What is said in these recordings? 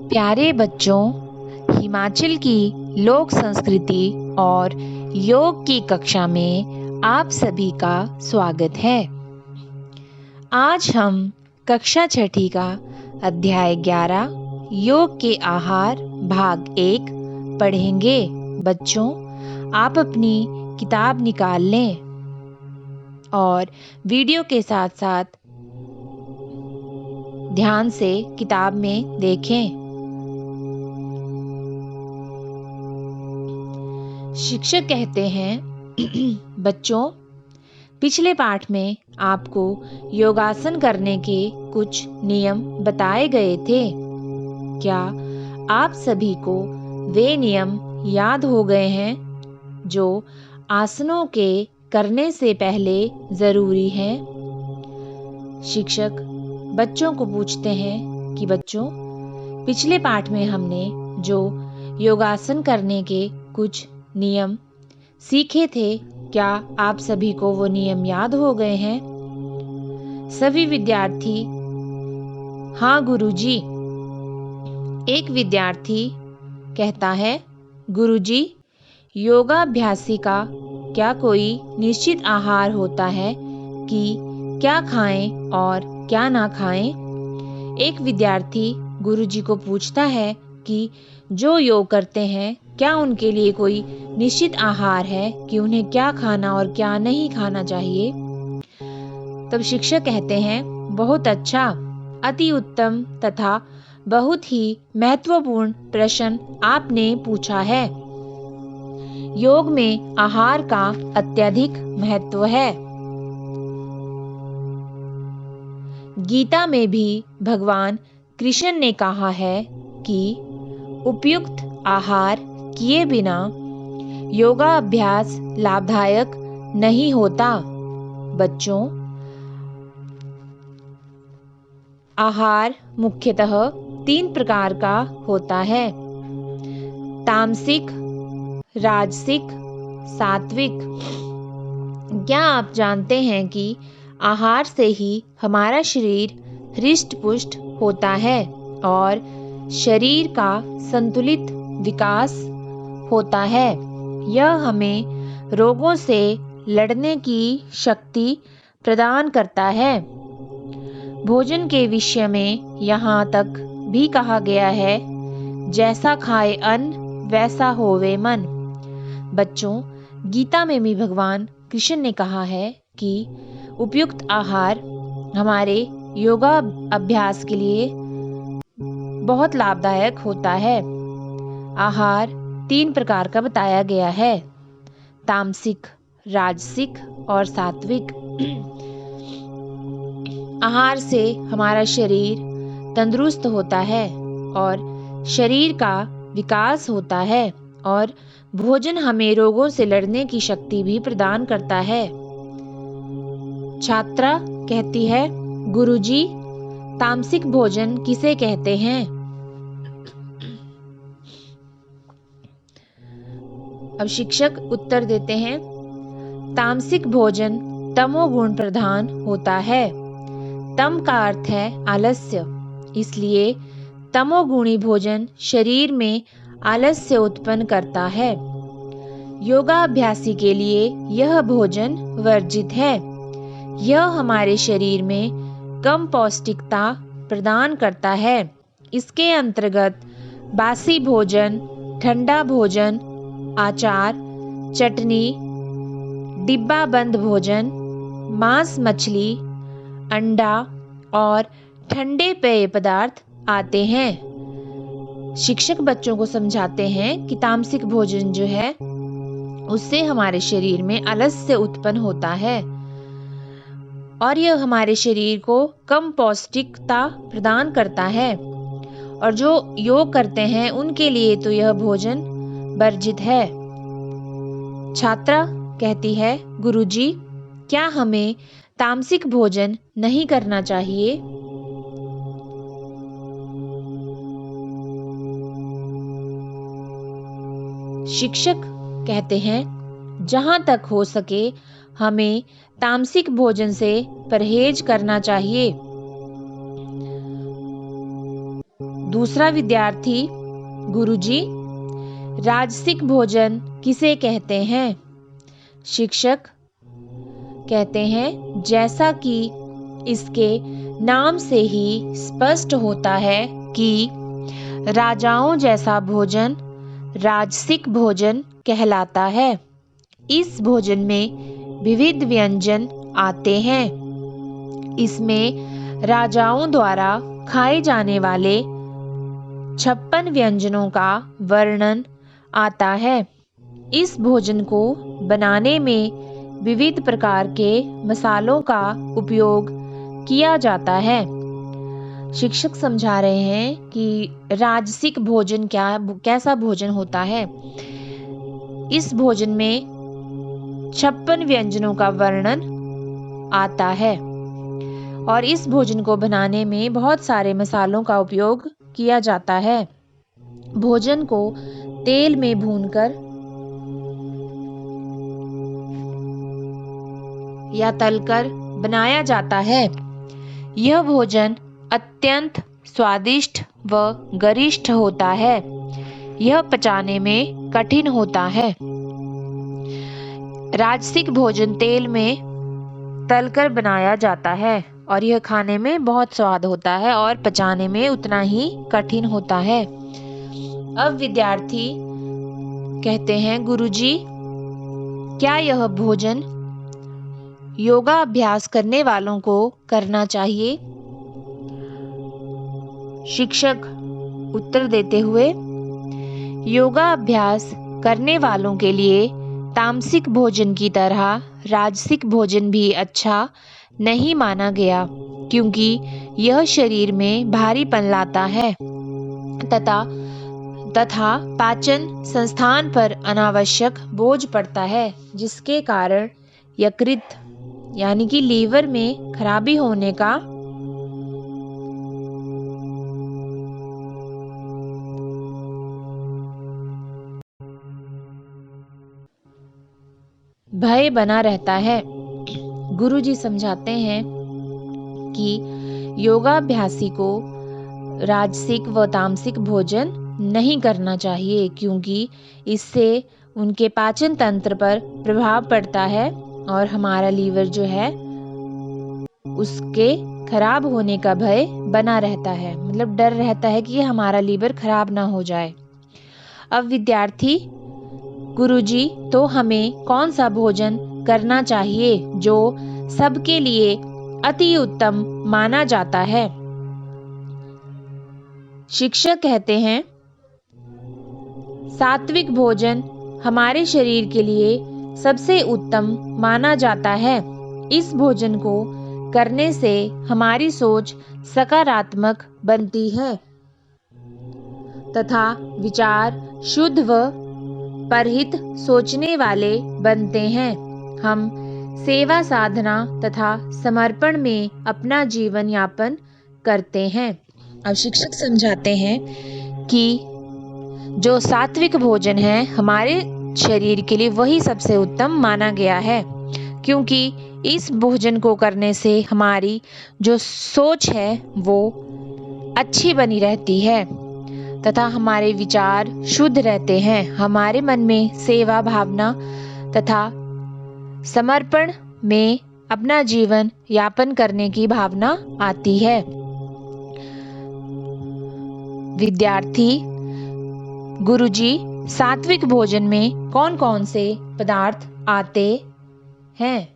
प्यारे बच्चों, हिमाचल की लोक संस्कृति और योग की कक्षा में आप सभी का स्वागत है। आज हम कक्षा छठी का अध्याय 11 योग के आहार भाग 1 पढ़ेंगे। बच्चों, आप अपनी किताब निकाल लें और वीडियो के साथ साथ ध्यान से किताब में देखें। शिक्षक कहते हैं बच्चों, पिछले पाठ में आपको योगासन करने के कुछ नियम बताए गए थे। क्या आप सभी को वे नियम याद हो गए हैं जो आसनों के करने से पहले जरूरी हैं? शिक्षक बच्चों को पूछते हैं कि बच्चों, पिछले पाठ में हमने जो योगासन करने के कुछ नियम सीखे थे, क्या आप सभी को वो नियम याद हो गए हैं? सभी विद्यार्थी हाँ गुरुजी। एक विद्यार्थी कहता है, गुरुजी, योगाभ्यासी का क्या कोई निश्चित आहार होता है कि क्या खाएं और क्या ना खाएं? एक विद्यार्थी गुरुजी को पूछता है कि जो योग करते हैं क्या उनके लिए कोई निश्चित आहार है कि उन्हें क्या खाना और क्या नहीं खाना चाहिए? तब शिक्षक कहते हैं, बहुत अच्छा, अति उत्तम तथा बहुत ही महत्वपूर्ण प्रश्न आपने पूछा है। योग में आहार का अत्यधिक महत्व है। गीता में भी भगवान कृष्ण ने कहा है कि उपयुक्त आहार किए बिना योगाभ्यास लाभदायक नहीं होता। बच्चों, आहार मुख्यतः 3 प्रकार का होता है: तामसिक, राजसिक, सात्विक। क्या आप जानते हैं कि आहार से ही हमारा शरीर हृष्ट-पुष्ट होता है और शरीर का संतुलित विकास होता है? यह हमें रोगों से लड़ने की शक्ति प्रदान करता है। भोजन के विषय में यहाँ तक भी कहा गया है, जैसा खाए अन्न वैसा होवे मन। बच्चों, गीता में भी भगवान कृष्ण ने कहा है कि उपयुक्त आहार हमारे योगा अभ्यास के लिए बहुत लाभदायक होता है। आहार 3 प्रकार का बताया गया है: तामसिक, राजसिक और सात्विक। आहार से हमारा शरीर तंदुरुस्त होता है और शरीर का विकास होता है और भोजन हमें रोगों से लड़ने की शक्ति भी प्रदान करता है। छात्रा कहती है, गुरुजी, तामसिक भोजन किसे कहते हैं? अब शिक्षक उत्तर देते हैं, तामसिक भोजन तमोगुण प्रधान होता है। तम का अर्थ है आलस्य, इसलिए तमोगुणी भोजन शरीर में आलस्य उत्पन्न करता है। योगाभ्यासी के लिए यह भोजन वर्जित है। यह हमारे शरीर में कम पौष्टिकता प्रदान करता है। इसके अंतर्गत बासी भोजन, ठंडा भोजन, अचार, चटनी, डिब्बा बंद भोजन, मांस, मछली, अंडा और ठंडे पेय पदार्थ आते हैं। शिक्षक बच्चों को समझाते हैं कि तामसिक भोजन जो है उससे हमारे शरीर में आलस्य उत्पन्न होता है और यह हमारे शरीर को कम पौष्टिकता प्रदान करता है, और जो योग करते हैं उनके लिए तो यह भोजन वर्जित है। छात्रा कहती है, गुरुजी, क्या हमें तामसिक भोजन नहीं करना चाहिए? शिक्षक कहते हैं, जहां तक हो सके हमें तामसिक भोजन से परहेज करना चाहिए। दूसरा विद्यार्थी, गुरुजी, राजसिक भोजन किसे कहते हैं? शिक्षक कहते हैं, जैसा कि इसके नाम से ही स्पष्ट होता है कि राजाओं जैसा भोजन राजसिक भोजन कहलाता है। इस भोजन में विविध व्यंजन आते हैं। इसमें राजाओं द्वारा खाए जाने वाले 56 व्यंजनों का वर्णन आता है। इस भोजन को बनाने में विविध प्रकार के मसालों का उपयोग किया जाता है। शिक्षक समझा रहे हैं कि राजसिक भोजन कैसा भोजन होता है। इस भोजन में 56 व्यंजनों का वर्णन आता है और इस भोजन को बनाने में बहुत सारे मसालों का उपयोग किया जाता है। भोजन को तेल में भूनकर या तलकर बनाया जाता है। यह भोजन अत्यंत स्वादिष्ट व गरिष्ठ होता है। यह पचाने में कठिन होता है। राजसिक भोजन तेल में तलकर बनाया जाता है और यह खाने में बहुत स्वाद होता है और पचाने में उतना ही कठिन होता है। अब विद्यार्थी कहते हैं, गुरुजी, क्या यह भोजन योगा अभ्यास करने वालों को करना चाहिए? शिक्षक उत्तर देते हुए, योगा अभ्यास करने वालों के लिए तामसिक भोजन की तरह राजसिक भोजन भी अच्छा नहीं माना गया, क्योंकि यह शरीर में भारीपन लाता है तथा पाचन संस्थान पर अनावश्यक बोझ पड़ता है, जिसके कारण यकृत यानी कि लीवर में खराबी होने का भय बना रहता है। गुरुजी समझाते हैं कि योगाभ्यासी को राजसिक व तामसिक भोजन नहीं करना चाहिए, क्योंकि इससे उनके पाचन तंत्र पर प्रभाव पड़ता है और हमारा लीवर जो है उसके खराब होने का भय बना रहता है। मतलब डर रहता है कि हमारा लीवर खराब ना हो जाए। अब विद्यार्थी, गुरुजी, तो हमें कौन सा भोजन करना चाहिए जो सबके लिए अति उत्तम माना जाता है? शिक्षक कहते हैं, सात्विक भोजन हमारे शरीर के लिए सबसे उत्तम माना जाता है। इस भोजन को करने से हमारी सोच सकारात्मक बनती है तथा विचार शुद्ध व परहित सोचने वाले बनते हैं। हम सेवा साधना तथा समर्पण में अपना जीवन यापन करते हैं। अब शिक्षक समझाते हैं कि जो सात्विक भोजन है हमारे शरीर के लिए वही सबसे उत्तम माना गया है, क्योंकि इस भोजन को करने से हमारी जो सोच है वो अच्छी बनी रहती है तथा हमारे विचार शुद्ध रहते हैं। हमारे मन में सेवा भावना तथा समर्पण में अपना जीवन यापन करने की भावना आती है। विद्यार्थी, गुरुजी, सात्विक भोजन में कौन कौन से पदार्थ आते हैं?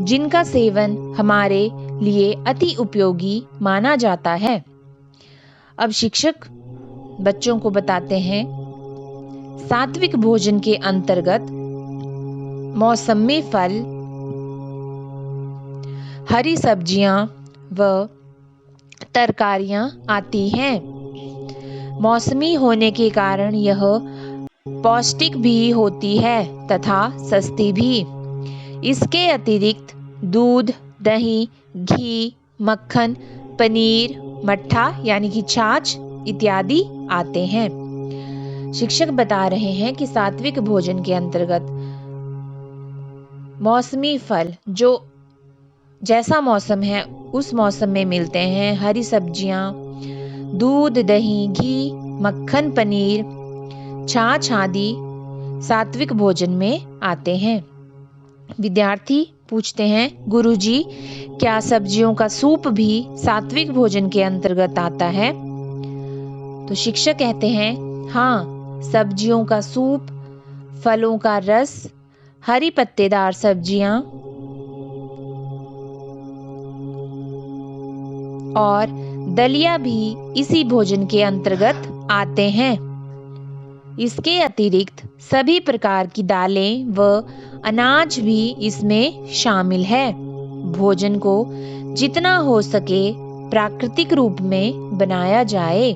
जिनका सेवन हमारे लिए अति उपयोगी माना जाता है। अब शिक्षक बच्चों को बताते हैं, सात्विक भोजन के अंतर्गत मौसमी फल, हरी सब्जियां व तरकारियां आती हैं। मौसमी होने के कारण यह पौष्टिक भी होती है तथा सस्ती भी। इसके अतिरिक्त दूध, दही, घी, मक्खन, पनीर, मट्ठा यानी कि छाछ इत्यादि आते हैं। शिक्षक बता रहे हैं कि सात्विक भोजन के अंतर्गत मौसमी फल जो जैसा मौसम है उस मौसम में मिलते हैं, हरी सब्जियां, दूध, दही, घी, मक्खन, पनीर, छाछ आदि सात्विक भोजन में आते हैं। विद्यार्थी पूछते हैं, गुरुजी क्या सब्जियों का सूप भी सात्विक भोजन के अंतर्गत आता है? तो शिक्षक कहते हैं, हाँ, सब्जियों का सूप, फलों का रस, हरी पत्तेदार सब्जियां और दलिया भी इसी भोजन के अंतर्गत आते हैं। इसके अतिरिक्त सभी प्रकार की दालें व अनाज भी इसमें शामिल है। भोजन को जितना हो सके प्राकृतिक रूप में बनाया जाए।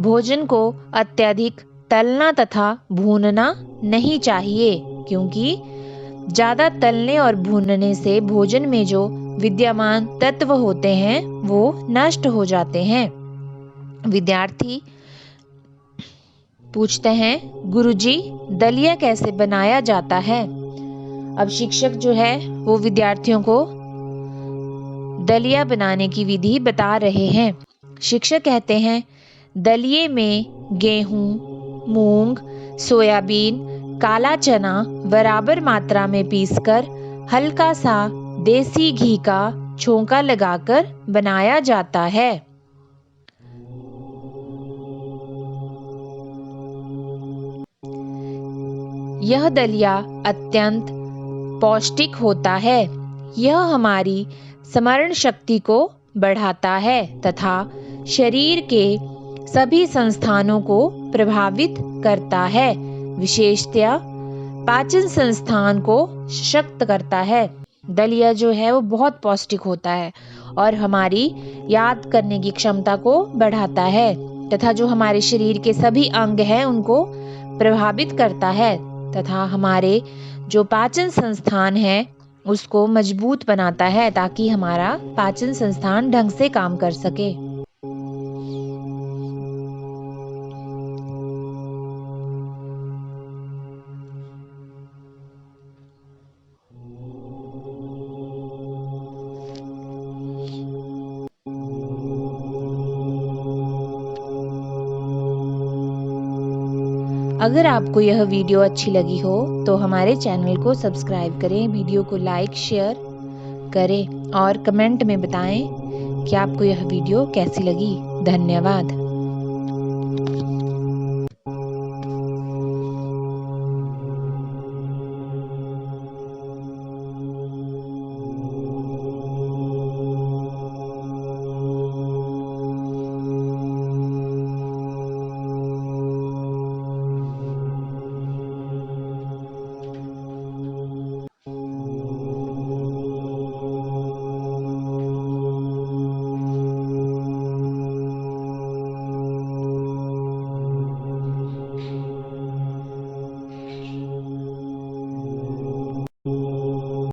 भोजन को अत्यधिक तलना तथा भूनना नहीं चाहिए, क्योंकि ज़्यादा तलने और भूनने से भोजन में जो विद्यमान तत्व होते हैं वो नष्ट हो जाते हैं। विद्यार्थी पूछते हैं, गुरुजी दलिया कैसे बनाया जाता है? अब शिक्षक जो है वो विद्यार्थियों को दलिया बनाने की विधि बता रहे हैं। शिक्षक कहते हैं, दलिये में गेहूं, मूंग, सोयाबीन, काला चना बराबर मात्रा में पीसकर हल्का सा देसी घी का छोंका लगाकर बनाया जाता है। यह दलिया अत्यंत पौष्टिक होता है। यह हमारी स्मरण शक्ति को बढ़ाता है तथा शरीर के सभी संस्थानों को प्रभावित करता है। विशेषतया पाचन संस्थान को सशक्त करता है। दलिया जो है वो बहुत पौष्टिक होता है और हमारी याद करने की क्षमता को बढ़ाता है तथा जो हमारे शरीर के सभी अंग हैं उनको प्रभावित करता है तथा हमारे जो पाचन संस्थान है उसको मजबूत बनाता है ताकि हमारा पाचन संस्थान ढंग से काम कर सके। अगर आपको यह वीडियो अच्छी लगी हो तो हमारे चैनल को सब्सक्राइब करें, वीडियो को लाइक शेयर करें और कमेंट में बताएं कि आपको यह वीडियो कैसी लगी। धन्यवाद।